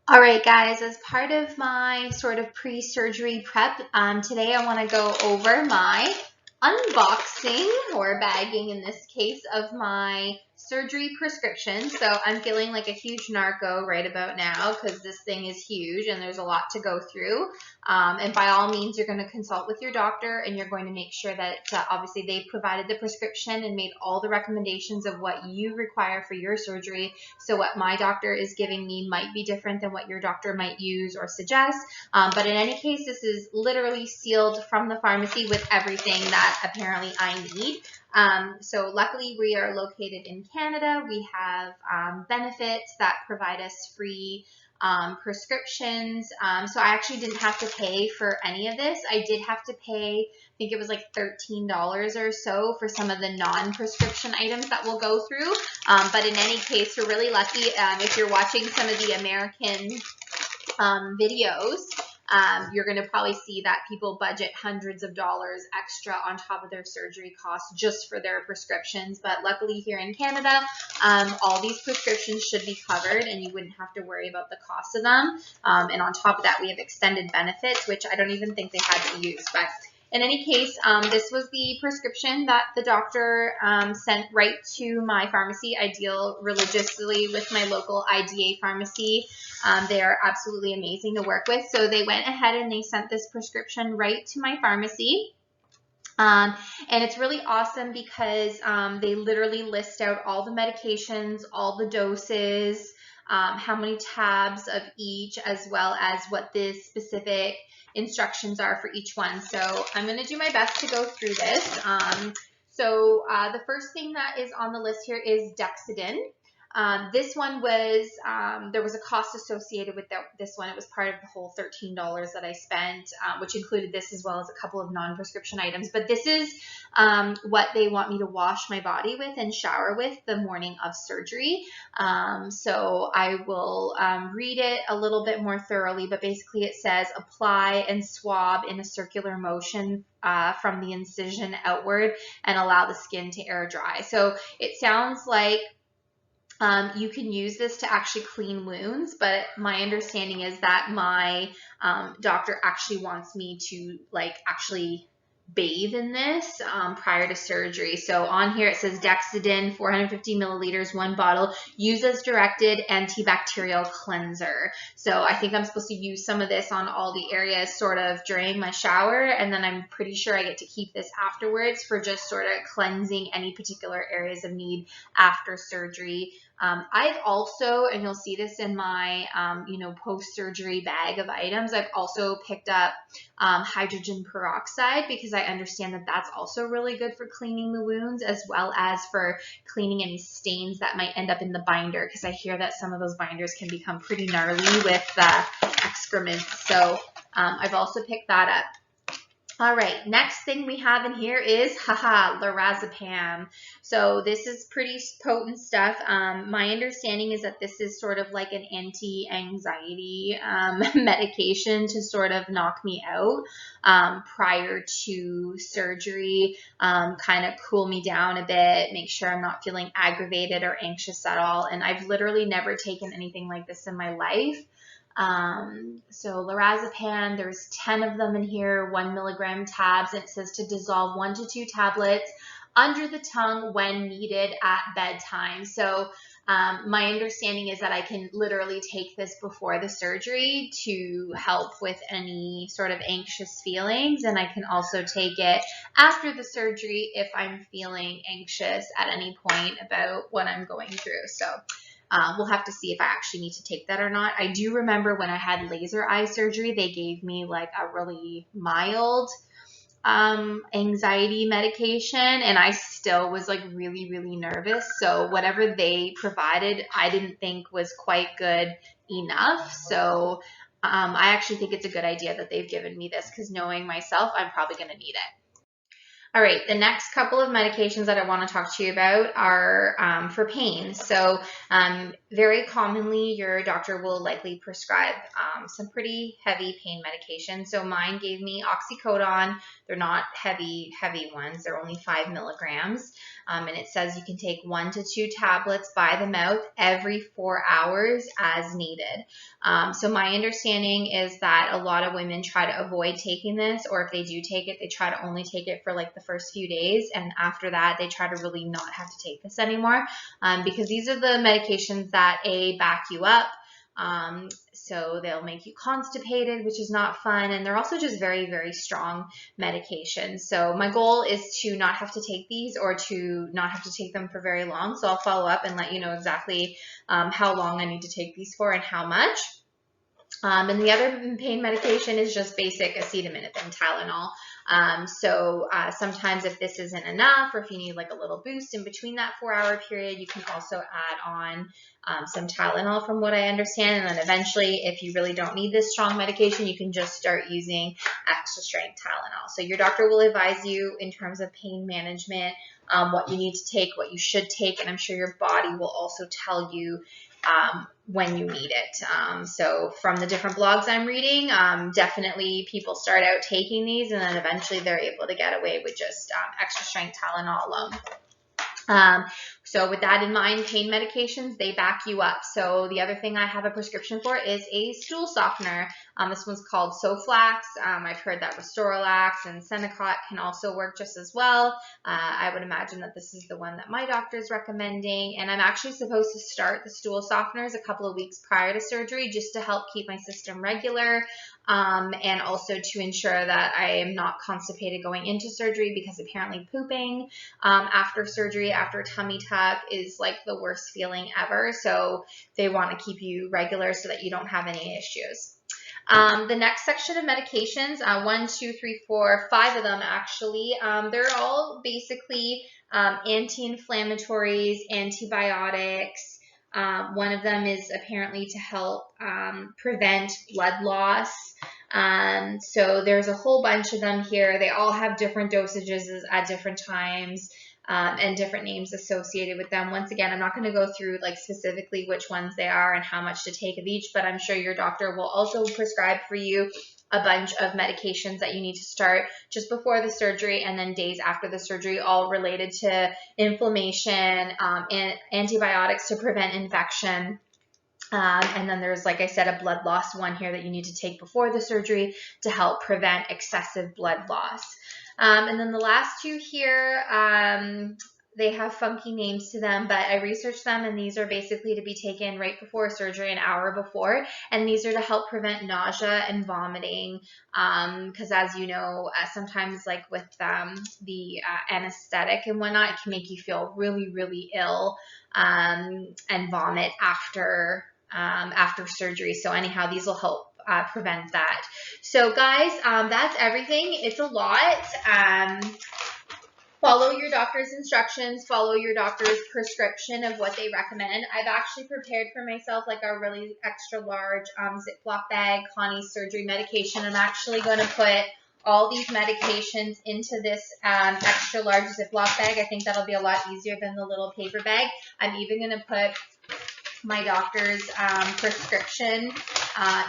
All right, guys, as part of my sort of pre-surgery prep, today I want to go over my unboxing or bagging in this case of my surgery prescription. So I'm feeling like a huge narco right about now because this thing is huge and there's a lot to go through. And by all means, you're going to consult with your doctor and you're going to make sure that obviously they provided the prescription and made all the recommendations of what you require for your surgery. So what my doctor is giving me might be different than what your doctor might use or suggest. But in any case, this is literally sealed from the pharmacy with everything that apparently I need. So luckily we are located in Canada. We have benefits that provide us free prescriptions. So I actually didn't have to pay for any of this. I did have to pay, I think it was like $13 or so for some of the non-prescription items that we'll go through. But in any case, we're really lucky. If you're watching some of the American videos, you're going to probably see that people budget hundreds of dollars extra on top of their surgery costs just for their prescriptions. But luckily here in Canada, all these prescriptions should be covered and you wouldn't have to worry about the cost of them. And on top of that, we have extended benefits, which I don't even think they had to use. But in any case, this was the prescription that the doctor sent right to my pharmacy. I deal religiously with my local IDA pharmacy. They are absolutely amazing to work with. So they went ahead and they sent this prescription right to my pharmacy. And it's really awesome because they literally list out all the medications, all the doses, how many tabs of each, as well as what the specific instructions are for each one. So I'm going to do my best to go through this. The first thing that is on the list here is Dexedin. This one was, there was a cost associated with this one. It was part of the whole $13 that I spent, which included this as well as a couple of non-prescription items. But this is what they want me to wash my body with and shower with the morning of surgery. So I will read it a little bit more thoroughly, but basically it says apply and swab in a circular motion from the incision outward and allow the skin to air dry. So it sounds like you can use this to actually clean wounds, but my understanding is that my doctor actually wants me to actually bathe in this prior to surgery. So on here it says Dexedin, 450 milliliters, 1 bottle, use as directed, antibacterial cleanser. So I think I'm supposed to use some of this on all the areas sort of during my shower, and then I'm pretty sure I get to keep this afterwards for just sort of cleansing any particular areas of need after surgery. I've also, and you'll see this in my, post-surgery bag of items, I've also picked up hydrogen peroxide because I understand that that's also really good for cleaning the wounds as well as for cleaning any stains that might end up in the binder, because I hear that some of those binders can become pretty gnarly with excrement. So I've also picked that up. All right, next thing we have in here is, lorazepam. So this is pretty potent stuff. My understanding is that this is sort of like an anti-anxiety medication to sort of knock me out prior to surgery, kind of cool me down a bit, make sure I'm not feeling aggravated or anxious at all. And I've literally never taken anything like this in my life. So lorazepam, there's 10 of them in here, 1 milligram tabs, and it says to dissolve 1 to 2 tablets under the tongue when needed at bedtime. So my understanding is that I can literally take this before the surgery to help with any sort of anxious feelings, and I can also take it after the surgery if I'm feeling anxious at any point about what I'm going through. So we'll have to see if I actually need to take that or not. I do remember when I had laser eye surgery, they gave me like a really mild anxiety medication, and I still was like really, really nervous. So whatever they provided, I didn't think was quite good enough. So I actually think it's a good idea that they've given me this, because knowing myself, I'm probably going to need it. All right, the next couple of medications that I want to talk to you about are for pain. So very commonly, your doctor will likely prescribe some pretty heavy pain medication. So mine gave me oxycodone. They're not heavy ones. They're only 5 milligrams. And it says you can take 1 to 2 tablets by the mouth every 4 hours as needed. So my understanding is that a lot of women try to avoid taking this, or if they do take it, they try to only take it for like the first few days, and after that they try to really not have to take this anymore, because these are the medications that back you up. So they'll make you constipated, which is not fun, and they're also just very, very strong medications. So my goal is to not have to take these, or to not have to take them for very long. So I'll follow up and let you know exactly how long I need to take these for and how much. And the other pain medication is just basic acetaminophen, Tylenol. Sometimes if this isn't enough, or if you need like a little boost in between that 4-hour period, you can also add on some Tylenol, from what I understand. And then eventually, if you really don't need this strong medication, you can just start using extra strength Tylenol. So your doctor will advise you in terms of pain management, what you need to take, what you should take, and I'm sure your body will also tell you when you need it. So from the different blogs I'm reading, definitely people start out taking these, and then eventually they're able to get away with just extra strength Tylenol alone. So with that in mind, pain medications, they back you up. So the other thing I have a prescription for is a stool softener. This one's called Soflax. I've heard that Restoralax and Senecot can also work just as well. I would imagine that this is the one that my doctor is recommending. And I'm actually supposed to start the stool softeners a couple of weeks prior to surgery, just to help keep my system regular. And also to ensure that I am not constipated going into surgery, because apparently pooping after surgery, after a tummy tuck, is like the worst feeling ever. So they want to keep you regular so that you don't have any issues. The next section of medications, 1, 2, 3, 4, 5 of them actually, they're all basically anti-inflammatories, antibiotics. One of them is apparently to help prevent blood loss. So there's a whole bunch of them here. They all have different dosages at different times, and different names associated with them. Once again, I'm not going to go through like specifically which ones they are and how much to take of each, but I'm sure your doctor will also prescribe for you a bunch of medications that you need to start just before the surgery and then days after the surgery, all related to inflammation, and antibiotics to prevent infection. And then there's, like I said, a blood loss one here that you need to take before the surgery to help prevent excessive blood loss. And then the last two here, they have funky names to them, but I researched them, and these are basically to be taken right before surgery, an hour before, and these are to help prevent nausea and vomiting, because as you know, sometimes like with the anesthetic and whatnot, it can make you feel really, really ill, and vomit after surgery. So anyhow, these will help prevent that. So guys, that's everything. It's a lot. Follow your doctor's instructions, follow your doctor's prescription of what they recommend. I've actually prepared for myself like a really extra large Ziploc bag, Connie's surgery medication. I'm actually going to put all these medications into this extra large Ziploc bag. I think that'll be a lot easier than the little paper bag. I'm even going to put my doctor's prescription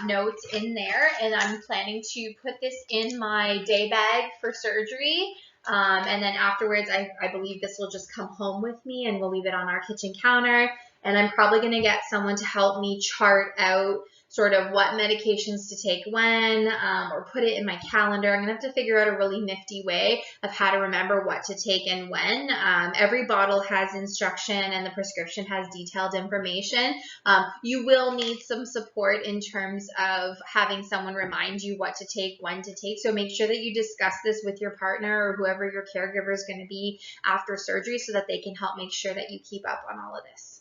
notes in there, and I'm planning to put this in my day bag for surgery. And then afterwards, I believe this will just come home with me, and we'll leave it on our kitchen counter. And I'm probably going to get someone to help me chart out sort of what medications to take when, or put it in my calendar. I'm going to have to figure out a really nifty way of how to remember what to take and when. Every bottle has instruction, and the prescription has detailed information. You will need some support in terms of having someone remind you what to take, when to take. So make sure that you discuss this with your partner or whoever your caregiver is going to be after surgery, so that they can help make sure that you keep up on all of this.